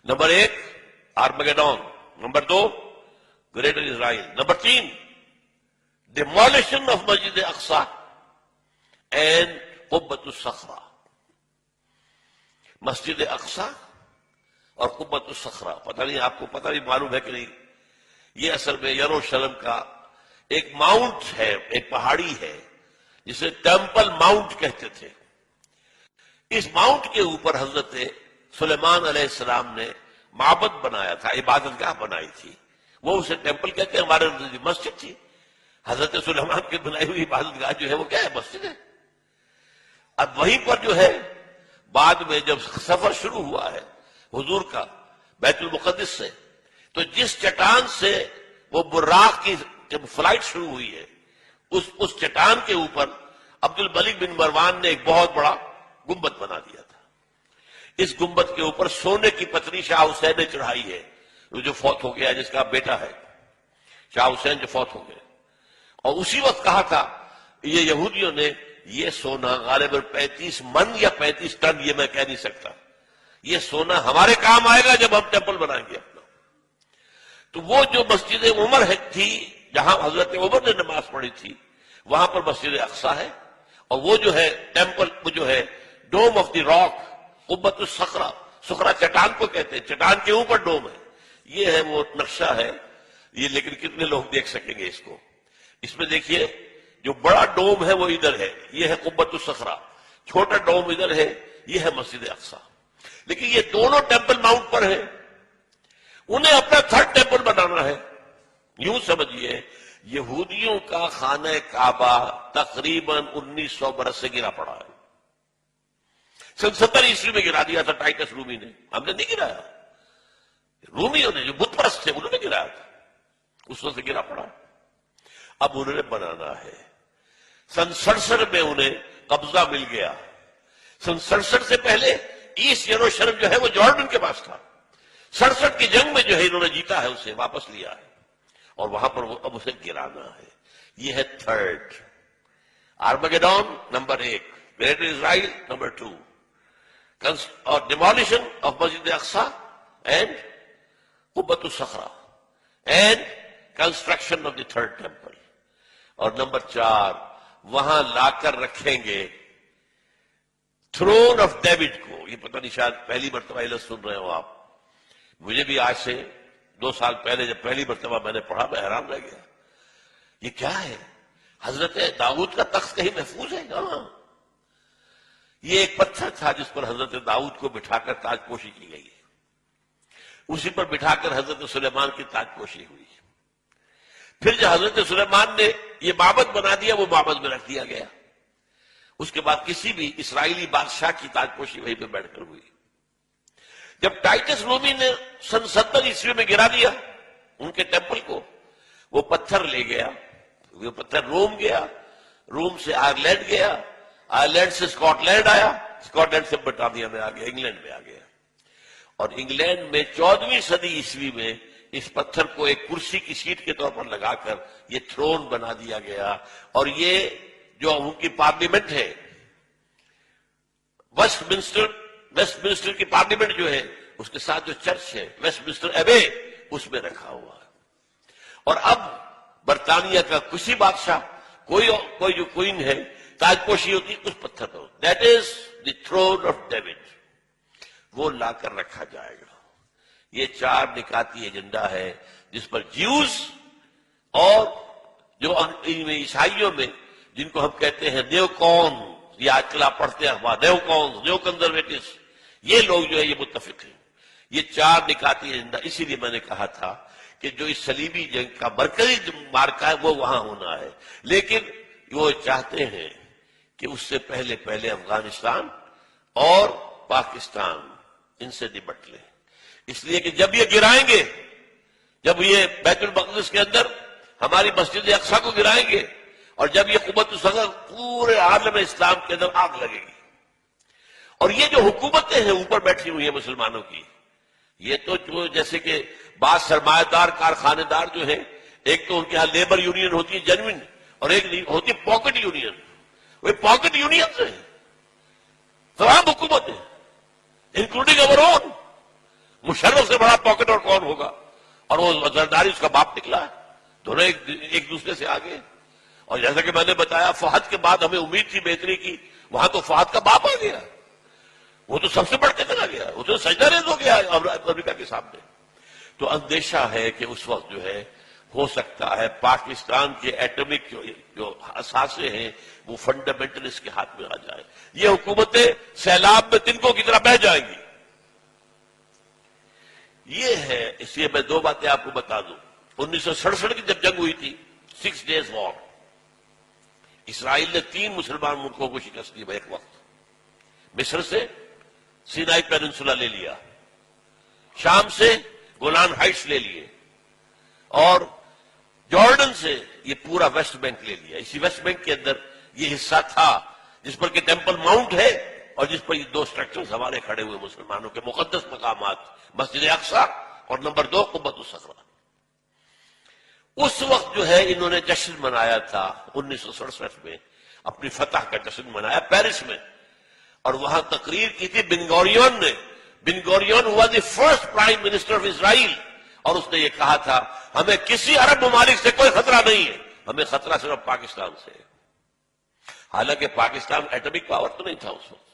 Number 1 Armageddon, نمبر 2 Greater Israel, نمبر 3 demolition of مسجد اقصی اینڈ قبۃ الصخرہ. مسجد اقصی اور قبۃ الصخرہ، پتہ نہیں آپ کو پتہ نہیں معلوم ہے کہ نہیں، یہ اصل میں یروشلم کا ایک ماؤنٹ ہے، ایک پہاڑی ہے جسے ٹیمپل ماؤنٹ کہتے تھے. اس ماؤنٹ کے اوپر حضرت سلیمان علیہ السلام نے معبد بنایا تھا، عبادت گاہ بنائی تھی. وہ اسے ٹیمپل کہتے ہیں، ہمارے مسجد تھی. حضرت سلیمان کی بنائی ہوئی عبادت گاہ جو ہے وہ کیا ہے؟ مسجد ہے. اب وہیں پر جو ہے بعد میں جب سفر شروع ہوا ہے حضور کا بیت المقدس سے، تو جس چٹان سے وہ براق کی جب فلائٹ شروع ہوئی ہے، اس چٹان کے اوپر عبد الملک بن مروان نے ایک بہت بڑا گنبد بنا دیا تھا. اس گنبد کے اوپر سونے کی پتری شاہ حسین نے چڑھائی ہے، جو فوت ہو گیا، جس کا بیٹا ہے شاہ حسین جو فوت ہو گئے. اور اسی وقت کہا تھا یہ یہودیوں نے، یہ سونا غالباً 35 من یا 35 ٹن، یہ میں کہہ نہیں سکتا، یہ سونا ہمارے کام آئے گا جب ہم ٹیمپل بنائیں گے اپنا. تو وہ جو مسجد عمر تھی جہاں حضرت عمر نے نماز پڑھی تھی، وہاں پر مسجد اقصی ہے. اور وہ جو ہے ٹیمپل، وہ جو ہے ڈوم آف دی راک، قبۃ الصخرہ، صخرہ چٹان کو کہتے ہیں، چٹان کے اوپر ڈوم ہے. یہ ہے وہ نقشہ ہے یہ، لیکن کتنے لوگ دیکھ سکیں گے اس کو؟ اس میں دیکھیے جو بڑا ڈوم ہے وہ ادھر ہے، یہ ہے قبۃ الصخرہ. چھوٹا ڈوم ادھر ہے، یہ ہے مسجد اقصی. لیکن یہ دونوں ٹیمپل ماؤنٹ پر ہیں، انہیں اپنا تھرڈ ٹیمپل بنانا ہے. یوں سمجھیے یہودیوں کا خانہ کعبہ تقریباً 1900 برس سے گرا پڑا ہے. 70 عیسوی میں گرا دیا تھا ٹائٹس رومی نے، ہم نے نہیں گرایا، رومیوں نے جو بت پرست تھے انہوں نے گرایا تھا، اس وقت سے گرا پڑا. اب انہوں نے بنانا ہے. سن 67 میں انہیں قبضہ مل گیا. سن 67 سے پہلے ایسٹ یروشلم جو ہے وہ جارڈن کے پاس تھا. 67 کی جنگ میں جو ہے انہوں نے جیتا ہے، اسے واپس لیا ہے اور وہاں پر اب اسے گرانا ہے. یہ ہے تھرڈ آرمگیڈون نمبر 1، گریٹر اسرائیل نمبر 2، اور ڈیمولیشن آف مسجد اقصی اینڈ قبۃ الصخرہ and construction of the third temple. اور نمبر 4 وہاں لا کر رکھیں گے تھرون آف ڈیوڈ کو. یہ پتہ نہیں شاید پہلی مرتبہ علت سن رہے ہو آپ. مجھے بھی آج سے 2 سال پہلے جب پہلی مرتبہ میں نے پڑھا میں حیران رہ گیا. یہ کیا ہے؟ حضرت داؤد کا تخت کہیں محفوظ ہے؟ ہاں، یہ ایک پتھر تھا جس پر حضرت داؤد کو بٹھا کر تاج پوشی کی گئی ہے. اسی پر بٹھا کر حضرت سلیمان کی تاج پوشی ہوئی. پھر جو حضرت سلیمان نے یہ معبد بنا دیا، وہ معبد میں رکھ دیا گیا. اس کے بعد کسی بھی اسرائیلی بادشاہ کی تاج پوشی وہیں پہ بیٹھ کر ہوئی. جب ٹائٹس رومی نے سن 70 عیسوی میں گرا دیا ان کے ٹیمپل کو، وہ پتھر لے گیا، وہ پتھر روم گیا، روم سے آئرلینڈ گیا، آئرلینڈ سے اسکاٹ لینڈ آیا، اسکاٹ لینڈ سے برطانیہ میں آ گیا، انگلینڈ میں آ گیا. اور انگلینڈ میں 14ویں صدی عیسوی میں اس پتھر کو ایک کرسی کی سیٹ کے طور پر لگا کر یہ تھرون بنا دیا گیا. اور یہ جو ان کی پارلیمنٹ ہے، ویسٹ منسٹر کی پارلیمنٹ جو ہے، اس کے ساتھ جو چرچ ہے ویسٹ منسٹر ایبے، اس میں رکھا ہوا ہے. اور اب برطانیہ کا کسی بادشاہ، کوئی جو کوئن ہے، تاج پوشی ہوتی ہے اس پتھر پر. That is the throne of David. وہ لا کر رکھا جائے گا. یہ 4 نکاتی ایجنڈا ہے جس پر جیوز اور جو عیسائیوں میں جن کو ہم کہتے ہیں نیو کون، یہ آج کل آپ پڑھتے ہیں نیو کون، نیو کنزرویٹوز، یہ لوگ جو ہے یہ متفق ہیں. یہ 4 نکاتی ایجنڈا. اسی لیے میں نے کہا تھا کہ جو اس صلیبی جنگ کا مرکزی مارکا ہے وہ وہاں ہونا ہے. لیکن وہ چاہتے ہیں کہ اس سے پہلے افغانستان اور پاکستان ان سے نمٹ لیں. اس لیے کہ جب یہ گرائیں گے، جب یہ بیت المقدس کے اندر ہماری مسجد اقصی کو گرائیں گے، اور جب یہ قبۃ الصخرہ، پورے عالم اسلام کے اندر آگ لگے گی. اور یہ جو حکومتیں ہیں اوپر بیٹھی ہوئی ہیں مسلمانوں کی، یہ تو جو جیسے کہ بعض سرمایہ دار کارخانے دار جو ہیں، ایک تو ان کے ہاں لیبر یونین ہوتی ہے جینوئن، اور ایک ہوتی ہے پاکٹ یونین. وہ پاکٹ یونین سے تمام حکومتیں انکلوڈنگ اوور اون، مشرف سے بڑا پاکٹ اور کون ہوگا؟ اور وہ زرداری اس کا باپ نکلا ہے، دونوں ایک دوسرے سے آگے۔ اور جیسا کہ میں نے بتایا فہد کے بعد ہمیں امید تھی بہتری کی، وہاں تو فہد کا باپ آ گیا، وہ تو سب سے بڑھ کے چلا گیا، وہ تو سجدہ ریز ہو گیا امریکہ کے سامنے۔ تو اندیشہ ہے کہ اس وقت جو ہے ہو سکتا ہے پاکستان کے ایٹمک جو اثاثے ہیں وہ فنڈامنٹلسٹ کے ہاتھ میں آ جائے، یہ حکومتیں سیلاب میں تنکوں کی طرح بہہ جائیں گی۔ یہ ہے، اس لیے میں دو باتیں آپ کو بتا دوں۔ 1967 کی جب جنگ ہوئی تھی، 6 days وار، اسرائیل نے 3 مسلمان ملکوں کو شکست دی ایک وقت۔ مصر سے سینائی پیننسولا لے لیا، شام سے گولان ہائٹس لے لیے، اور جارڈن سے یہ پورا ویسٹ بینک لے لیا۔ اسی ویسٹ بینک کے اندر یہ حصہ تھا جس پر کہ ٹیمپل ماؤنٹ ہے اور جس پر یہ 2 سٹرکچرز ہمارے کھڑے ہوئے مسلمانوں کے مقدس مقامات، مسجد اقصی اور نمبر 2 قبۃ الصخرہ۔ اس وقت جو ہے انہوں نے جشن منایا تھا 1967 میں، اپنی فتح کا جشن منایا پیرس میں، اور وہاں تقریر کی تھی بن گوریون نے۔ بن گوریون ہوا the first prime minister of Israel, اور اس نے یہ کہا تھا ہمیں کسی عرب ممالک سے کوئی خطرہ نہیں ہے، ہمیں خطرہ صرف پاکستان سے ہے۔ حالانکہ پاکستان ایٹمک پاور تو نہیں تھا اس وقت،